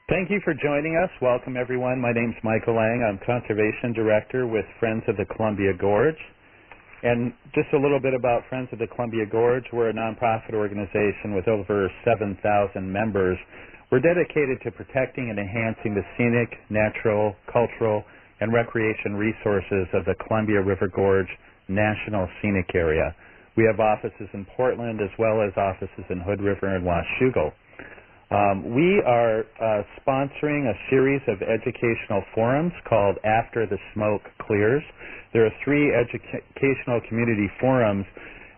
Thank you for joining us. Welcome, everyone. My name's Michael Lang. I'm Conservation Director with Friends of the Columbia Gorge. And just a little bit about Friends of the Columbia Gorge. We're a nonprofit organization with over 7,000 members. We're dedicated to protecting and enhancing the scenic, natural, cultural, and recreation resources of the Columbia River Gorge National Scenic Area. We have offices in Portland as well as offices in Hood River and Washougal. We are sponsoring a series of educational forums called After the Smoke Clears. There are 3 educational community forums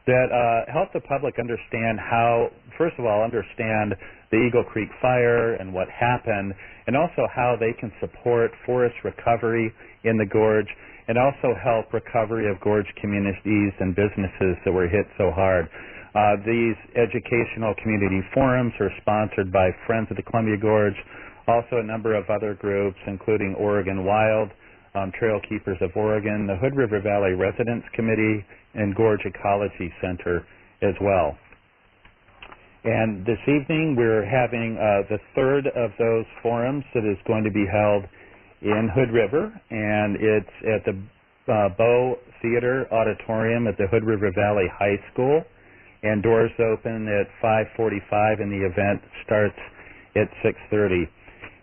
that help the public understand how, first of all, understand the Eagle Creek fire and what happened, and also how they can support forest recovery in the gorge, and also help recovery of gorge communities and businesses that were hit so hard. These educational community forums are sponsored by Friends of the Columbia Gorge, also a number of other groups, including Oregon Wild, Trail Keepers of Oregon, the Hood River Valley Residents Committee, and Gorge Ecology Center as well. And this evening we're having the third of those forums that is going to be held in Hood River, and it's at the Bow Theater Auditorium at the Hood River Valley High School. And doors open at 5:45 and the event starts at 6:30.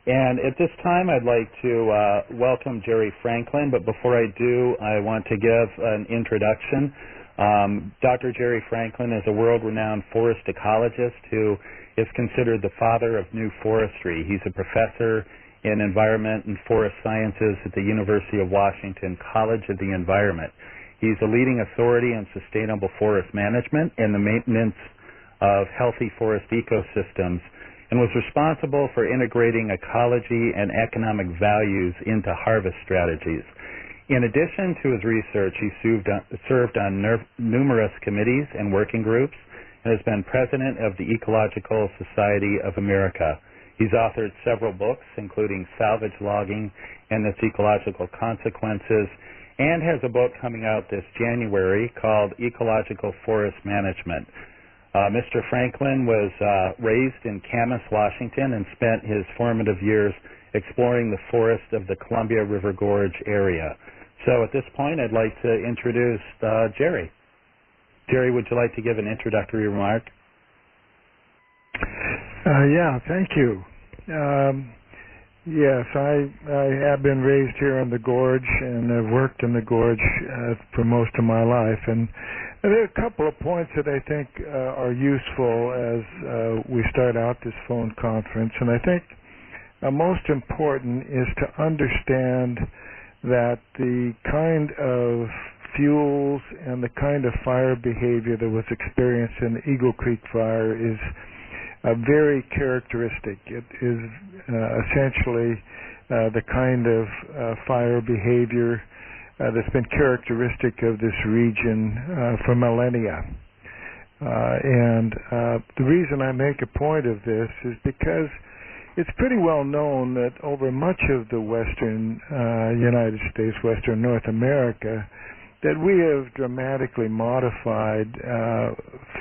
And at this time I'd like to welcome Jerry Franklin, but before I do, I want to give an introduction. Dr. Jerry Franklin is a world-renowned forest ecologist who is considered the father of new forestry. He's a professor in environment and forest sciences at the University of Washington College of the Environment. He's a leading authority in sustainable forest management and the maintenance of healthy forest ecosystems, and was responsible for integrating ecology and economic values into harvest strategies. In addition to his research, he served on numerous committees and working groups and has been president of the Ecological Society of America. He's authored several books, including Salvage Logging and Its Ecological Consequences, and has a book coming out this January called Ecological Forest Management. Mr. Franklin was raised in Camas, Washington, and spent his formative years exploring the forest of the Columbia River Gorge area. So at this point, I'd like to introduce Jerry. Jerry, would you like to give an introductory remark? Yeah, thank you. Yes, I have been raised here in the gorge and have worked in the gorge for most of my life. And there are a couple of points that I think are useful as we start out this phone conference. And I think most important is to understand that the kind of fuels and the kind of fire behavior that was experienced in the Eagle Creek fire is very characteristic. It is essentially the kind of fire behavior that's been characteristic of this region for millennia. And the reason I make a point of this is because it's pretty well known that over much of the western United States, western North America, that we have dramatically modified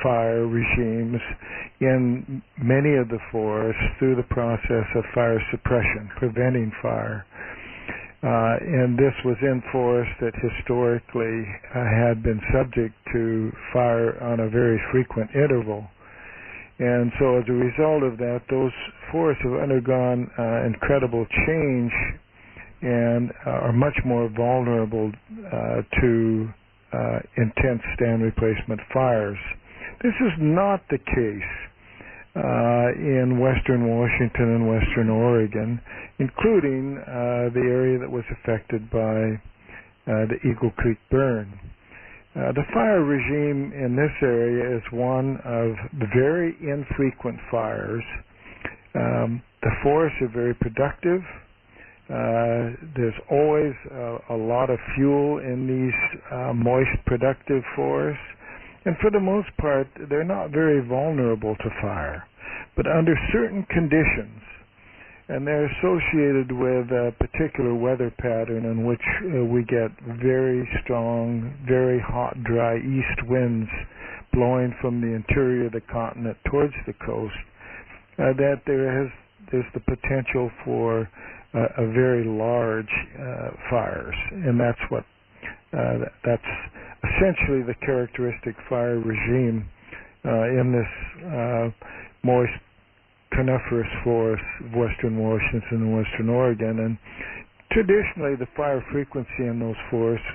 fire regimes in many of the forests through the process of fire suppression, preventing fire. And this was in forests that historically had been subject to fire on a very frequent interval. And so as a result of that, those forests have undergone incredible change and are much more vulnerable to intense stand replacement fires. This is not the case in western Washington and western Oregon, including the area that was affected by the Eagle Creek burn. The fire regime in this area is one of very infrequent fires. The forests are very productive. There's always a lot of fuel in these moist, productive forests. And for the most part, they're not very vulnerable to fire. But under certain conditions, and they're associated with a particular weather pattern in which we get very strong, very hot, dry east winds blowing from the interior of the continent towards the coast, that there has there's the potential for a very large fires, and that's essentially the characteristic fire regime in this moist coniferous forests of western Washington and western Oregon. And traditionally, the fire frequency in those forests,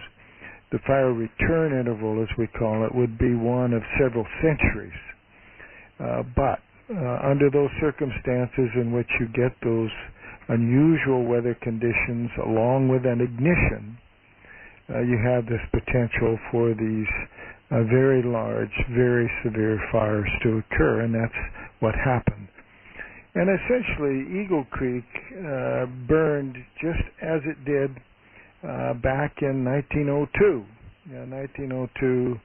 the fire return interval, as we call it, would be one of several centuries. But under those circumstances in which you get those unusual weather conditions along with an ignition, you have this potential for these very large, very severe fires to occur, and that's what happened. And essentially, Eagle Creek burned just as it did back in 1902. In 1902,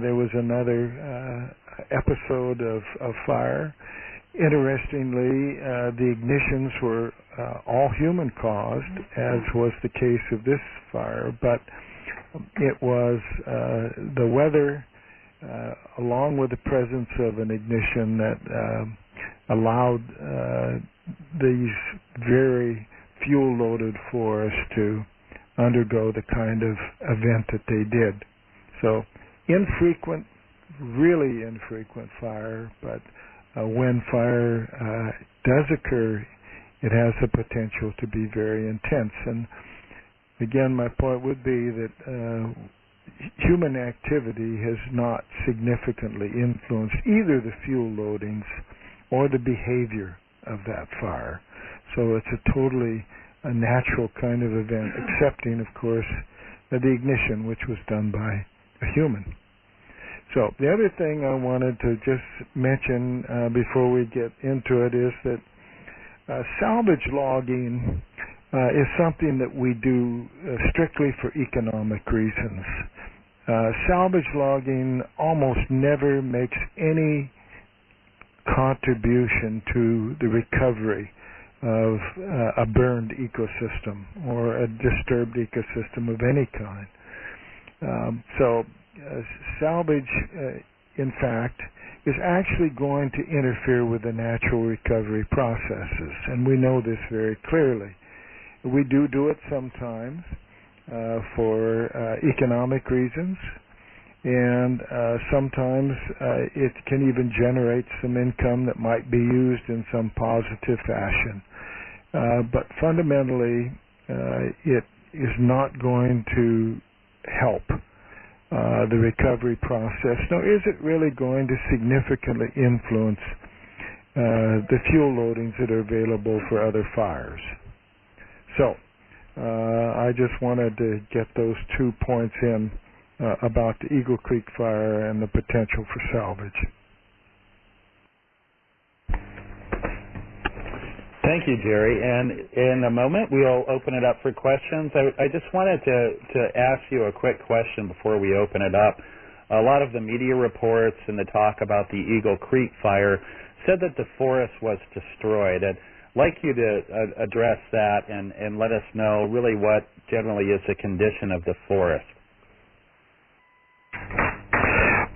there was another episode of fire. Interestingly, the ignitions were all human-caused, as was the case of this fire, but it was the weather, along with the presence of an ignition, that allowed these very fuel-loaded forests to undergo the kind of event that they did. So infrequent, really infrequent fire, but when fire does occur, it has the potential to be very intense. And again, my point would be that human activity has not significantly influenced either the fuel loadings or the behavior of that fire. So it's a totally natural kind of event, excepting, of course, the ignition, which was done by a human. So the other thing I wanted to just mention before we get into it is that salvage logging is something that we do strictly for economic reasons. Salvage logging almost never makes any contribution to the recovery of a burned ecosystem or a disturbed ecosystem of any kind. Salvage, in fact, is actually going to interfere with the natural recovery processes, and we know this very clearly. We do it sometimes for economic reasons, and sometimes it can even generate some income that might be used in some positive fashion. But fundamentally, it is not going to help the recovery process, nor is it really going to significantly influence the fuel loadings that are available for other fires. So I just wanted to get those 2 points in about the Eagle Creek fire and the potential for salvage. Thank you, Jerry. And in a moment, we'll open it up for questions. I just wanted to ask you a quick question before we open it up. A lot of the media reports and the talk about the Eagle Creek fire said that the forest was destroyed. I'd like you to address that and let us know really what generally is the condition of the forest.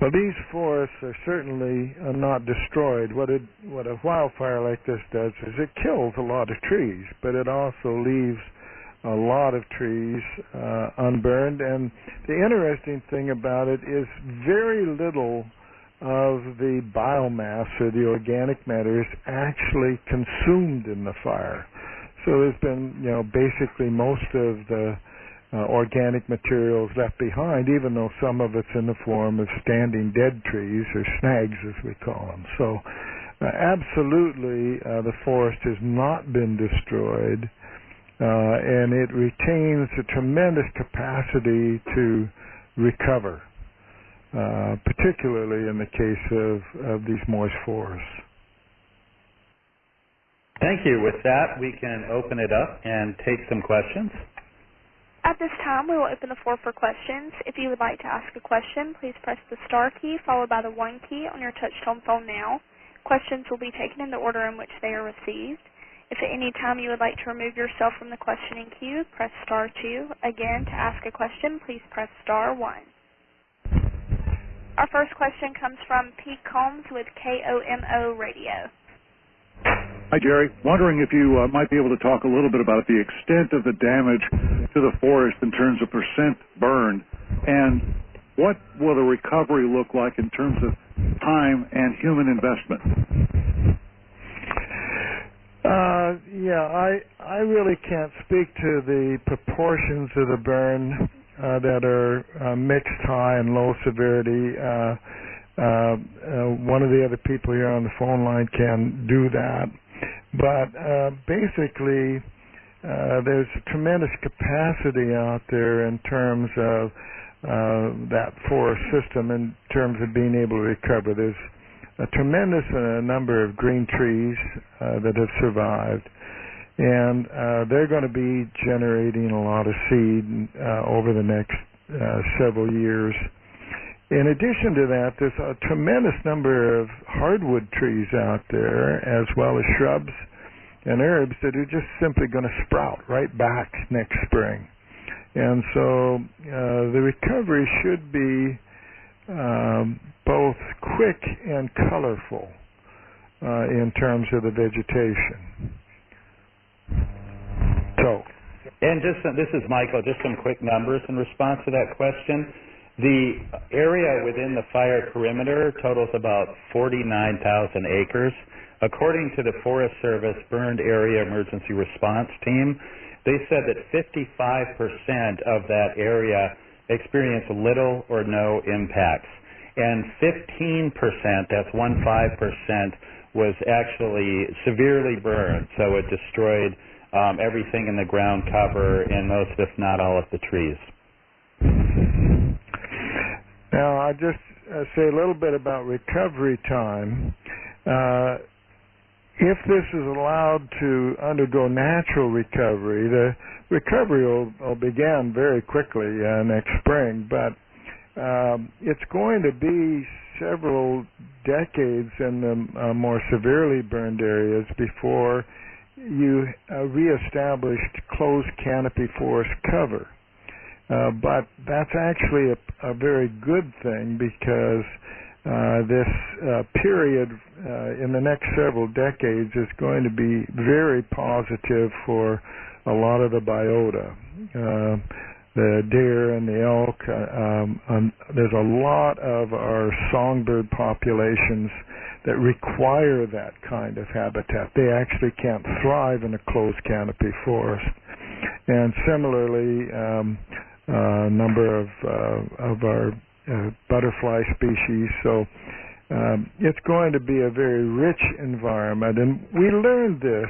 Well, these forests are certainly not destroyed. What a wildfire like this does is it kills a lot of trees, but it also leaves a lot of trees unburned. And the interesting thing about it is very little of the biomass or the organic matter is actually consumed in the fire. So there's been, basically most of the organic materials left behind, even though some of it's in the form of standing dead trees, or snags as we call them. So absolutely the forest has not been destroyed, and it retains a tremendous capacity to recover, particularly in the case of these moist forests. Thank you. With that, we can open it up and take some questions. At this time, we will open the floor for questions. If you would like to ask a question, please press the star key followed by the 1 key on your touch-tone phone now. Questions will be taken in the order in which they are received. If at any time you would like to remove yourself from the questioning queue, press star 2. Again, to ask a question, please press star 1. Our first question comes from Pete Combs with KOMO Radio. Hi, Jerry. Wondering if you might be able to talk a little bit about the extent of the damage to the forest in terms of percent burned, and what will the recovery look like in terms of time and human investment? I really can't speak to the proportions of the burn that are mixed high and low severity. One of the other people here on the phone line can do that. But basically, there's a tremendous capacity out there in terms of that forest system, in terms of being able to recover. There's a tremendous number of green trees that have survived, and they're going to be generating a lot of seed over the next several years. In addition to that, there's a tremendous number of hardwood trees out there, as well as shrubs and herbs that are just simply going to sprout right back next spring. And so the recovery should be both quick and colorful in terms of the vegetation. And this is Michael, just some quick numbers in response to that question. The area within the fire perimeter totals about 49,000 acres. According to the Forest Service Burned Area Emergency Response Team, they said that 55% of that area experienced little or no impacts. And 15%, that's 15%, was actually severely burned. So it destroyed everything in the ground cover and most, if not all, of the trees. Now, I'll just say a little bit about recovery time. If this is allowed to undergo natural recovery, the recovery will begin very quickly next spring, but it's going to be several decades in the more severely burned areas before you reestablished closed canopy forest cover. But that's actually a very good thing, because this period in the next several decades is going to be very positive for a lot of the biota. The deer and the elk, there's a lot of our songbird populations that require that kind of habitat. They actually can't thrive in a closed canopy forest. And similarly, a number of our butterfly species. So it's going to be a very rich environment. And we learned this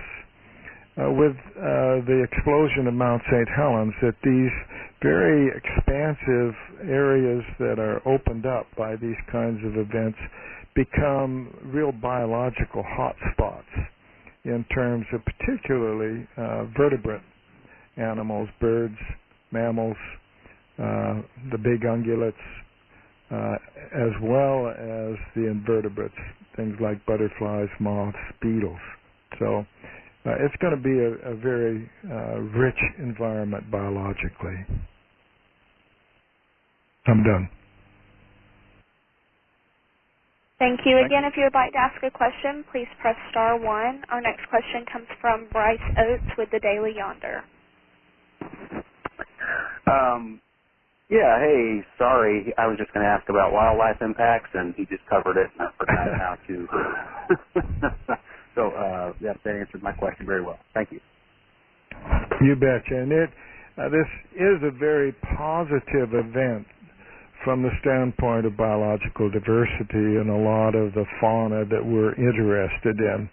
with the explosion of Mount St. Helens, that these very expansive areas that are opened up by these kinds of events become real biological hotspots in terms of particularly vertebrate animals, birds, mammals, the big ungulates, as well as the invertebrates, things like butterflies, moths, beetles. So it's going to be a very rich environment biologically. I'm done. Thank you. Again, if you would like to ask a question, please press star 1. Our next question comes from Bryce Oates with the Daily Yonder. Yeah, hey, sorry, I was just going to ask about wildlife impacts, and he just covered it, and I forgot how to. So, that answered my question very well. Thank you. You betcha. And this is a very positive event from the standpoint of biological diversity and a lot of the fauna that we're interested in.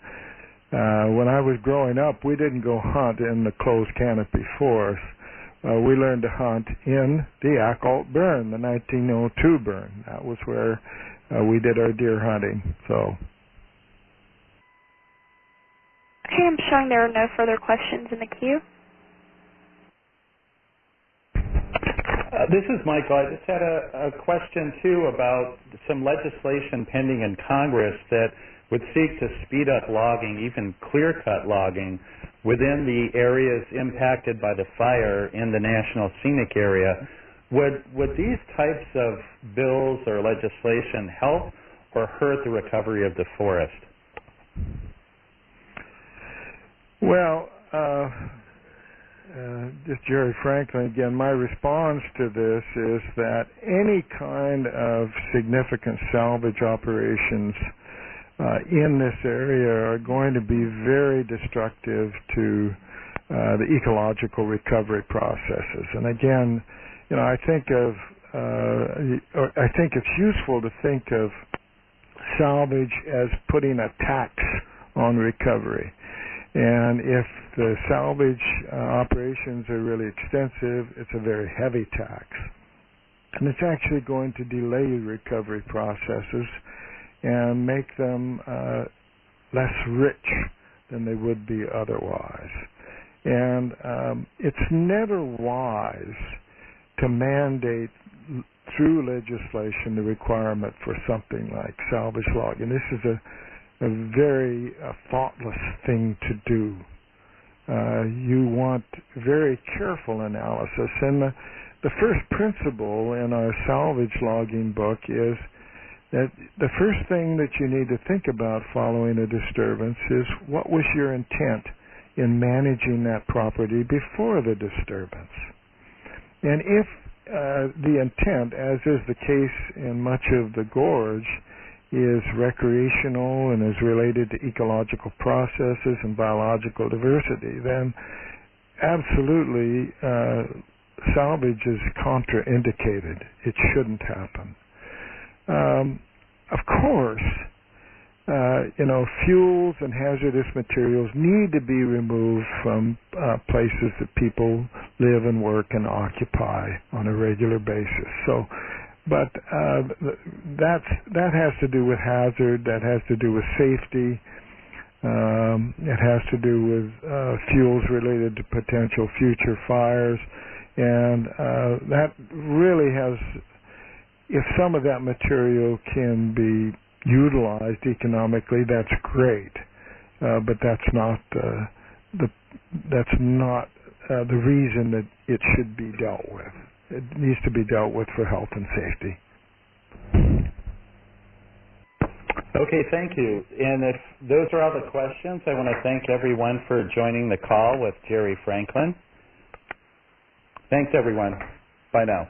When I was growing up, we didn't go hunt in the closed canopy forest. We learned to hunt in the Acalt burn, the 1902 burn. That was where we did our deer hunting. So. Okay, I'm showing there are no further questions in the queue. This is Michael. I just had a question, too, about some legislation pending in Congress that would seek to speed up logging, even clear-cut logging, within the areas impacted by the fire in the National Scenic Area. Would these types of bills or legislation help or hurt the recovery of the forest? Well, just Jerry Franklin again. My response to this is that any kind of significant salvage operations in this area are going to be very destructive to the ecological recovery processes. And again, I think it's useful to think of salvage as putting a tax on recovery. And if the salvage operations are really extensive, it's a very heavy tax. And it's actually going to delay recovery processes and make them less rich than they would be otherwise. And it's never wise to mandate through legislation the requirement for something like salvage logging. This is a very thoughtless thing to do. You want very careful analysis. And the first principle in our salvage logging book is that the first thing that you need to think about following a disturbance is what was your intent in managing that property before the disturbance. And if the intent, as is the case in much of the gorge, is recreational and is related to ecological processes and biological diversity, then absolutely salvage is contraindicated. It shouldn't happen. Of course, fuels and hazardous materials need to be removed from places that people live and work and occupy on a regular basis. But that has to do with hazard, that has to do with safety, it has to do with fuels related to potential future fires, and that really has, if some of that material can be utilized economically, that's great, but that's not the reason that it should be dealt with. It needs to be dealt with for health and safety. Okay, thank you. And if those are all the questions, I want to thank everyone for joining the call with Jerry Franklin. Thanks, everyone. Bye now.